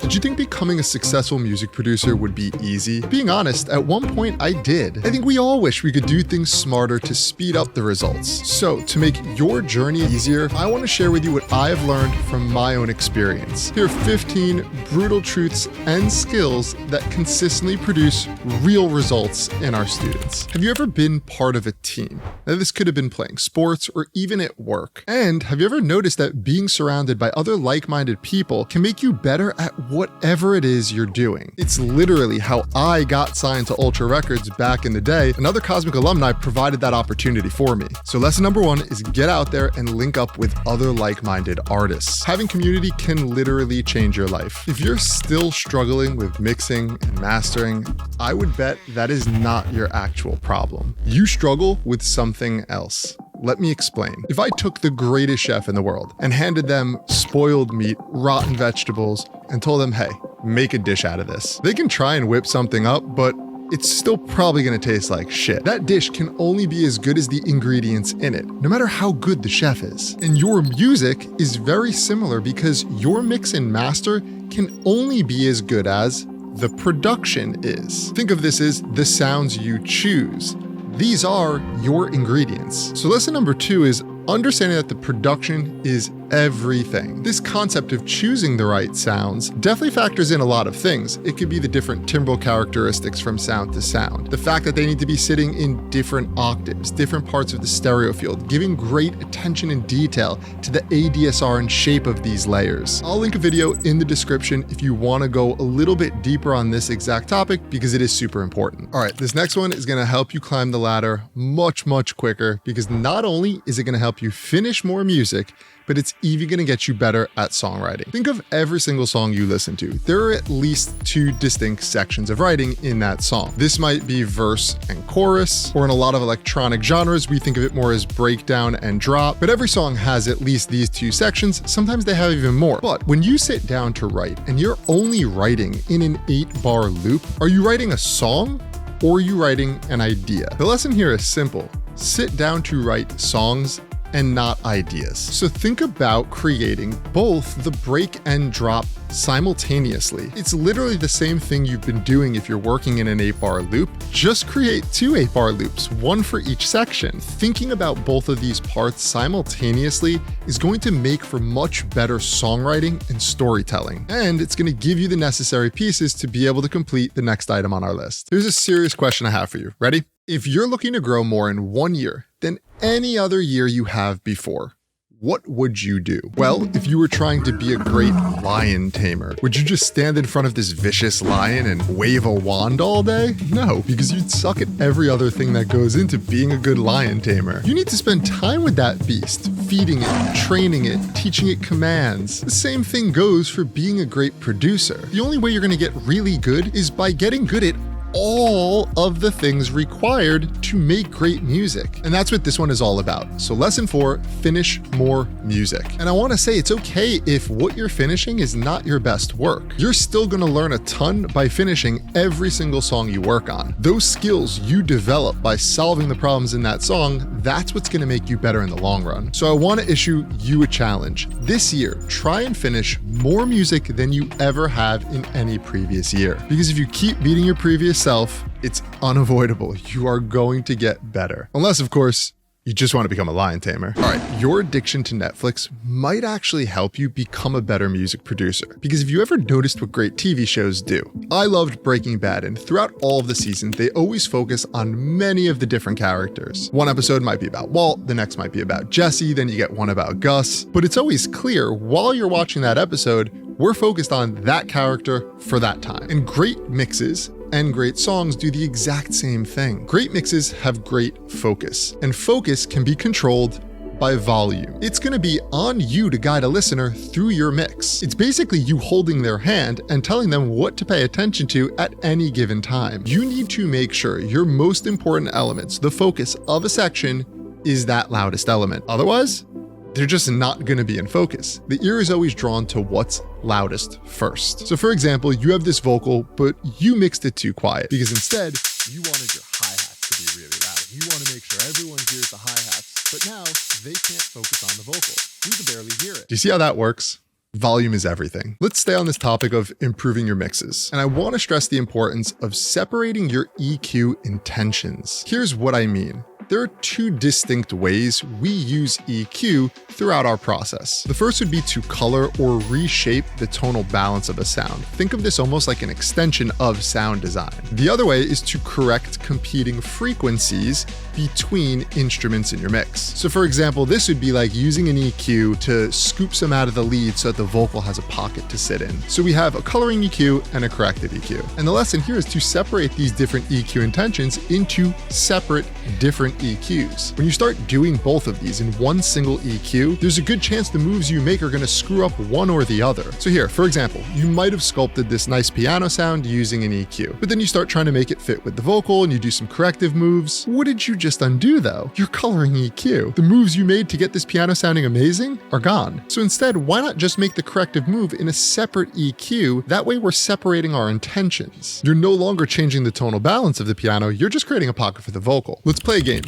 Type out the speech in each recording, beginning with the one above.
Did you think becoming a successful music producer would be easy? Being honest, at one point I did. I think we all wish we could do things smarter to speed up the results. So, to make your journey easier, I want to share with you what I have learned from my own experience. Here are 15 brutal truths and skills that consistently produce real results in our students. Have you ever been part of a team? Now, this could have been playing sports or even at work. And have you ever noticed that being surrounded by other like-minded people can make you better at whatever it is you're doing? It's literally how I got signed to Ultra Records back in the day. Another Cosmic alumni provided that opportunity for me. So lesson number one is get out there and link up with other like-minded artists. Having community can literally change your life. If you're still struggling with mixing and mastering, I would bet that is not your actual problem. You struggle with something else. Let me explain. If I took the greatest chef in the world and handed them spoiled meat, rotten vegetables, and told them, hey, make a dish out of this, they can try and whip something up, but it's still probably gonna taste like shit. That dish can only be as good as the ingredients in it, no matter how good the chef is. And your music is very similar because your mix and master can only be as good as the production is. Think of this as the sounds you choose. These are your ingredients. So lesson number two is understanding that the production is everything. This concept of choosing the right sounds definitely factors in a lot of things. It could be the different timbral characteristics from sound to sound, the fact that they need to be sitting in different octaves, different parts of the stereo field, giving great attention and detail to the ADSR and shape of these layers. I'll link a video in the description if you want to go a little bit deeper on this exact topic because it is super important. All right, this next one is going to help you climb the ladder much quicker because not only is it going to help you finish more music, but it's even going to get you better at songwriting. Think of every single song you listen to. There are at least two distinct sections of writing in that song. This might be verse and chorus, or in a lot of electronic genres, we think of it more as breakdown and drop, but every song has at least these two sections. Sometimes they have even more. But when you sit down to write and you're only writing in an 8-bar loop, are you writing a song or are you writing an idea? The lesson here is simple. Sit down to write songs and not ideas. So think about creating both the break and drop simultaneously. It's literally the same thing you've been doing if you're working in an 8-bar loop. Just create 2 8-bar loops, one for each section. Thinking about both of these parts simultaneously is going to make for much better songwriting and storytelling. And it's going to give you the necessary pieces to be able to complete the next item on our list. Here's a serious question I have for you. Ready? If you're looking to grow more in 1 year than any other year you have before, what would you do? Well, if you were trying to be a great lion tamer, would you just stand in front of this vicious lion and wave a wand all day? No, because you'd suck at every other thing that goes into being a good lion tamer. You need to spend time with that beast, feeding it, training it, teaching it commands. The same thing goes for being a great producer. The only way you're going to get really good is by getting good at all of the things required to make great music. And that's what this one is all about. So lesson 4, finish more music. And I want to say it's okay if what you're finishing is not your best work. You're still going to learn a ton by finishing every single song you work on. Those skills you develop by solving the problems in that song, that's what's going to make you better in the long run. So I want to issue you a challenge. This year, try and finish more music than you ever have in any previous year. Because if you keep beating your previous self, it's unavoidable. You are going to get better. Unless, of course, you just want to become a lion tamer. All right, your addiction to Netflix might actually help you become a better music producer. Because if you ever noticed what great TV shows do, I loved Breaking Bad, and throughout all of the seasons, they always focus on many of the different characters. One episode might be about Walt, the next might be about Jesse, then you get one about Gus. But it's always clear while you're watching that episode, we're focused on that character for that time. And great mixes and great songs do the exact same thing. Great mixes have great focus, and focus can be controlled by volume. It's going to be on you to guide a listener through your mix. It's basically you holding their hand and telling them what to pay attention to at any given time. You need to make sure your most important elements, the focus of a section, is that loudest element. Otherwise, they're just not going to be in focus. The ear is always drawn to what's loudest first. So for example, you have this vocal, but you mixed it too quiet because instead you wanted your hi-hats to be really loud. You want to make sure everyone hears the hi-hats, but now they can't focus on the vocal. You can barely hear it. Do you see how that works? volume is everything. Let's stay on this topic of improving your mixes. And I want to stress the importance of separating your EQ intentions. Here's what I mean. There are two distinct ways we use EQ throughout our process. The first would be to color or reshape the tonal balance of a sound. Think of this almost like an extension of sound design. The other way is to correct competing frequencies between instruments in your mix. So for example, this would be like using an EQ to scoop some out of the lead so that the vocal has a pocket to sit in. So we have a coloring EQ and a corrective EQ. And the lesson here is to separate these different EQ intentions into separate different EQs. When you start doing both of these in one single EQ, there's a good chance the moves you make are going to screw up one or the other. So here, for example, you might have sculpted this nice piano sound using an EQ, but then you start trying to make it fit with the vocal and you do some corrective moves. What did you just undo though? Your coloring EQ. The moves you made to get this piano sounding amazing are gone. So instead, why not just make the corrective move in a separate EQ? That way we're separating our intentions. You're no longer changing the tonal balance of the piano, you're just creating a pocket for the vocal. Let's play a game.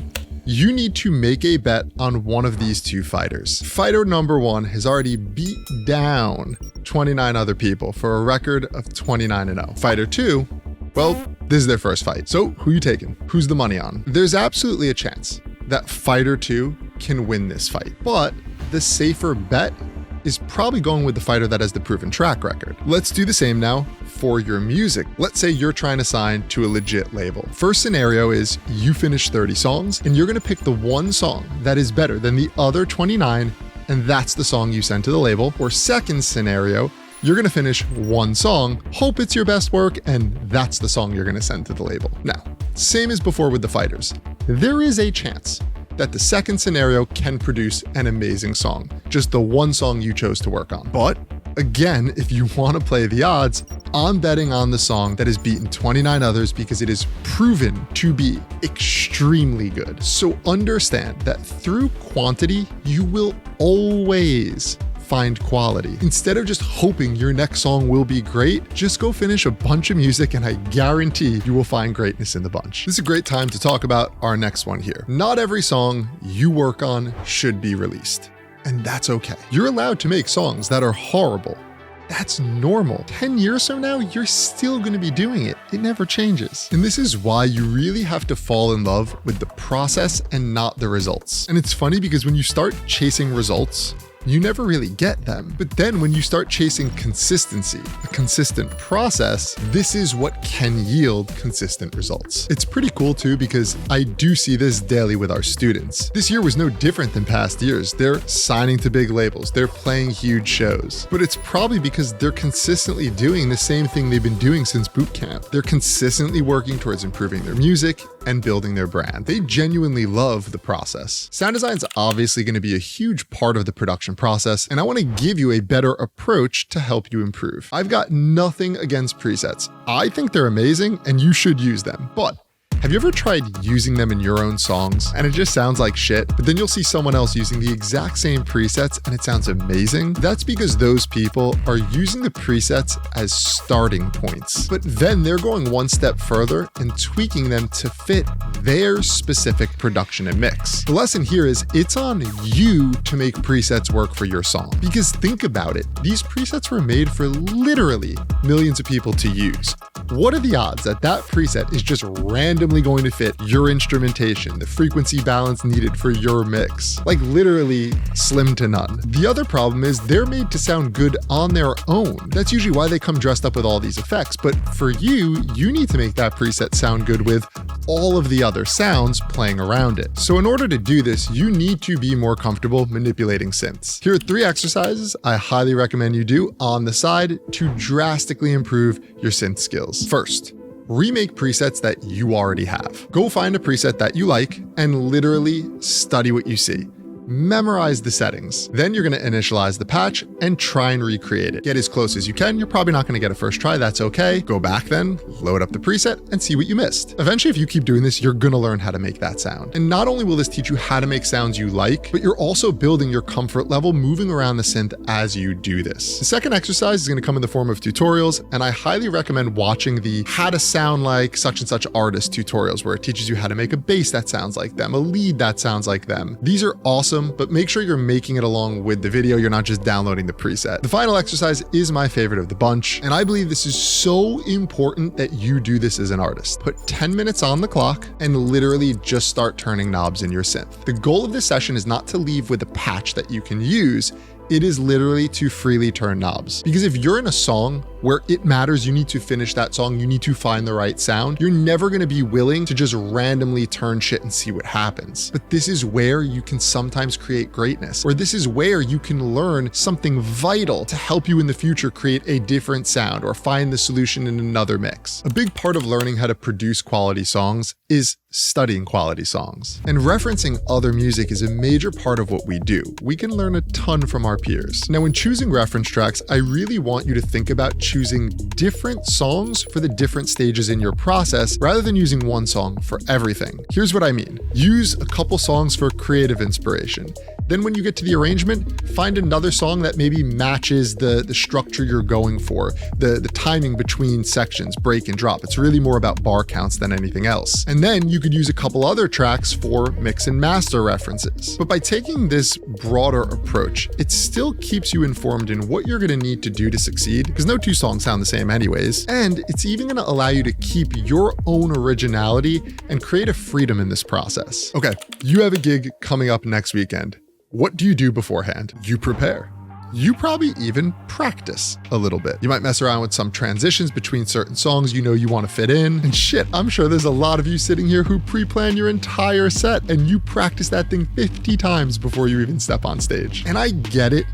You need to make a bet on one of these two fighters. Fighter number one has already beat down 29 other people for a record of 29-0. Fighter two, well, this is their first fight. So who you taking? Who's the money on? There's absolutely a chance that fighter two can win this fight, but the safer bet is probably going with the fighter that has the proven track record. Let's do the same now for your music. Let's say you're trying to sign to a legit label. First scenario is you finish 30 songs and you're gonna pick the one song that is better than the other 29, and that's the song you send to the label. Or second scenario, you're gonna finish one song, hope it's your best work, and that's the song you're gonna send to the label. Now, same as before with the fighters. There is a chance that the second scenario can produce an amazing song, just the one song you chose to work on. But again, if you want to play the odds, I'm betting on the song that has beaten 29 others because it is proven to be extremely good. So understand that through quantity, you will always find quality. Instead of just hoping your next song will be great, just go finish a bunch of music and I guarantee you will find greatness in the bunch. This is a great time to talk about our next one here. Not every song you work on should be released, and that's okay. You're allowed to make songs that are horrible. That's normal. 10 years from now, you're still going to be doing it. It never changes. And this is why you really have to fall in love with the process and not the results. And it's funny because when you start chasing results, you never really get them. But then when you start chasing consistency, a consistent process, this is what can yield consistent results. It's pretty cool too, because I do see this daily with our students. This year was no different than past years. They're signing to big labels, they're playing huge shows, but it's probably because they're consistently doing the same thing they've been doing since boot camp. They're consistently working towards improving their music and building their brand. They genuinely love the process. Sound design is obviously going to be a huge part of the production process, and I want to give you a better approach to help you improve. I've got nothing against presets. I think they're amazing and you should use them, but have you ever tried using them in your own songs and it just sounds like shit, but then you'll see someone else using the exact same presets and it sounds amazing? That's because those people are using the presets as starting points, but then they're going one step further and tweaking them to fit their specific production and mix. The lesson here is it's on you to make presets work for your song. Because think about it, these presets were made for literally millions of people to use. What are the odds that that preset is just randomly going to fit your instrumentation, the frequency balance needed for your mix? Like literally slim to none. The other problem is they're made to sound good on their own. That's usually why they come dressed up with all these effects. But for you, you need to make that preset sound good with all of the other sounds playing around it. So in order to do this, you need to be more comfortable manipulating synths. Here are 3 exercises I highly recommend you do on the side to drastically improve your synth skills. First, remake presets that you already have. Go find a preset that you like and literally study what you see. Memorize the settings. Then you're going to initialize the patch and try and recreate it. Get as close as you can. You're probably not going to get a first try. That's okay. Go back then, load up the preset and see what you missed. Eventually, if you keep doing this, you're going to learn how to make that sound. And not only will this teach you how to make sounds you like, but you're also building your comfort level moving around the synth as you do this. The second exercise is going to come in the form of tutorials, and I highly recommend watching the how to sound like such and such artist tutorials, where it teaches you how to make a bass that sounds like them, a lead that sounds like them. These are awesome awesome, but make sure you're making it along with the video. You're not just downloading the preset. The final exercise is my favorite of the bunch, and I believe this is so important that you do this as an artist. Put 10 minutes on the clock and literally just start turning knobs in your synth. The goal of this session is not to leave with a patch that you can use. It is literally to freely turn knobs. Because if you're in a song where it matters, you need to finish that song, you need to find the right sound, you're never gonna be willing to just randomly turn shit and see what happens. But this is where you can sometimes create greatness, or this is where you can learn something vital to help you in the future create a different sound or find the solution in another mix. A big part of learning how to produce quality songs is studying quality songs. And referencing other music is a major part of what we do. We can learn a ton from our peers. Now, when choosing reference tracks, I really want you to think about choosing different songs for the different stages in your process rather than using one song for everything. Here's what I mean. Use a couple songs for creative inspiration. Then when you get to the arrangement, find another song that maybe matches the structure you're going for, the timing between sections, break and drop. It's really more about bar counts than anything else. And then you could use a couple other tracks for mix and master references. But by taking this broader approach, it still keeps you informed in what you're gonna need to do to succeed, because no two songs sound the same anyways. And it's even gonna allow you to keep your own originality and create a freedom in this process. Okay, you have a gig coming up next weekend. What do you do beforehand? You prepare. You probably even practice a little bit. You might mess around with some transitions between certain songs you know you want to fit in. And shit, I'm sure there's a lot of you sitting here who pre-plan your entire set and you practice that thing 50 times before you even step on stage. And I get it.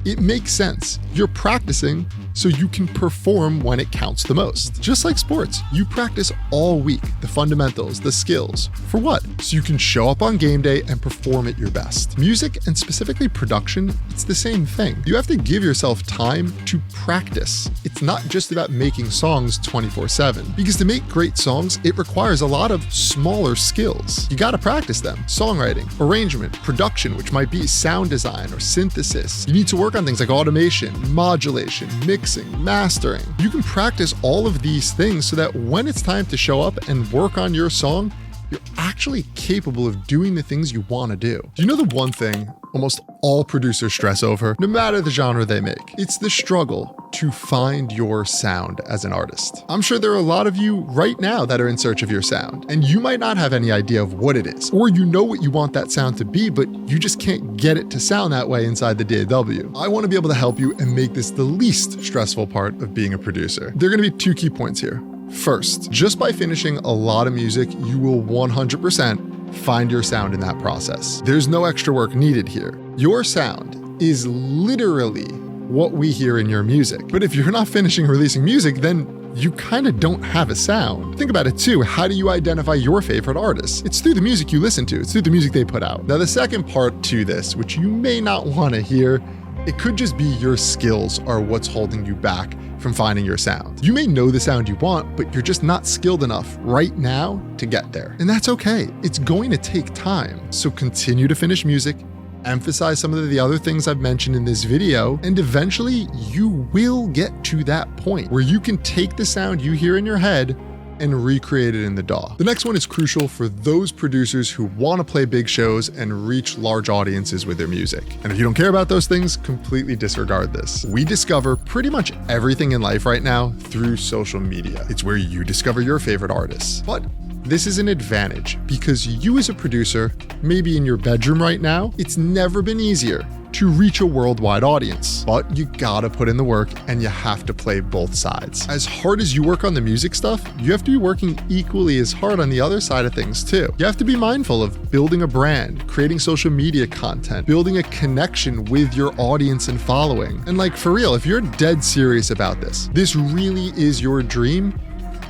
It makes sense. You're practicing so you can perform when it counts the most. Just like sports, you practice all week, the fundamentals, the skills. For what? So you can show up on game day and perform at your best. Music, and specifically production, it's the same thing. You have to give yourself time to practice. It's not just about making songs 24/7. Because to make great songs, it requires a lot of smaller skills. You gotta practice them. Songwriting, arrangement, production, which might be sound design or synthesis. You need to work on things like automation, modulation, mixing, mastering. You can practice all of these things so that when it's time to show up and work on your song, you're actually capable of doing the things you want to do. Do you know the one thing almost all producers stress over, no matter the genre they make? It's the struggle to find your sound as an artist. I'm sure there are a lot of you right now that are in search of your sound, and you might not have any idea of what it is, or you know what you want that sound to be, but you just can't get it to sound that way inside the DAW. I want to be able to help you and make this the least stressful part of being a producer. There are going to be two key points here. First, just by finishing a lot of music, you will 100% find your sound in that process. There's no extra work needed here. Your sound is literally what we hear in your music. But if you're not finishing releasing music, then you kind of don't have a sound. Think about it too. How do you identify your favorite artists? It's through the music you listen to. It's through the music they put out. Now, the second part to this, which you may not want to hear, it could just be your skills are what's holding you back from finding your sound. You may know the sound you want, but you're just not skilled enough right now to get there. And that's okay. It's going to take time. So continue to finish music, emphasize some of the other things I've mentioned in this video, and eventually you will get to that point where you can take the sound you hear in your head and recreate it in the DAW. The next one is crucial for those producers who want to play big shows and reach large audiences with their music. And if you don't care about those things, completely disregard this. We discover pretty much everything in life right now through social media. It's where you discover your favorite artists. But this is an advantage because you as a producer, maybe in your bedroom right now, it's never been easier to reach a worldwide audience. But you gotta put in the work and you have to play both sides. As hard as you work on the music stuff, you have to be working equally as hard on the other side of things too. You have to be mindful of building a brand, creating social media content, building a connection with your audience and following. And like for real, if you're dead serious about this really is your dream,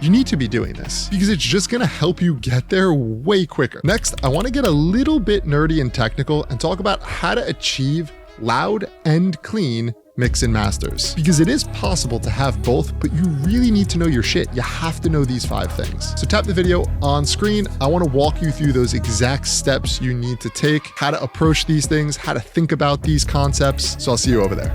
you need to be doing this because it's just gonna help you get there way quicker. Next, I wanna get a little bit nerdy and technical and talk about how to achieve loud and clean mix and masters. Because it is possible to have both, but you really need to know your shit. You have to know these 5 things. So tap the video on screen. I wanna walk you through those exact steps you need to take, how to approach these things, how to think about these concepts. So I'll see you over there.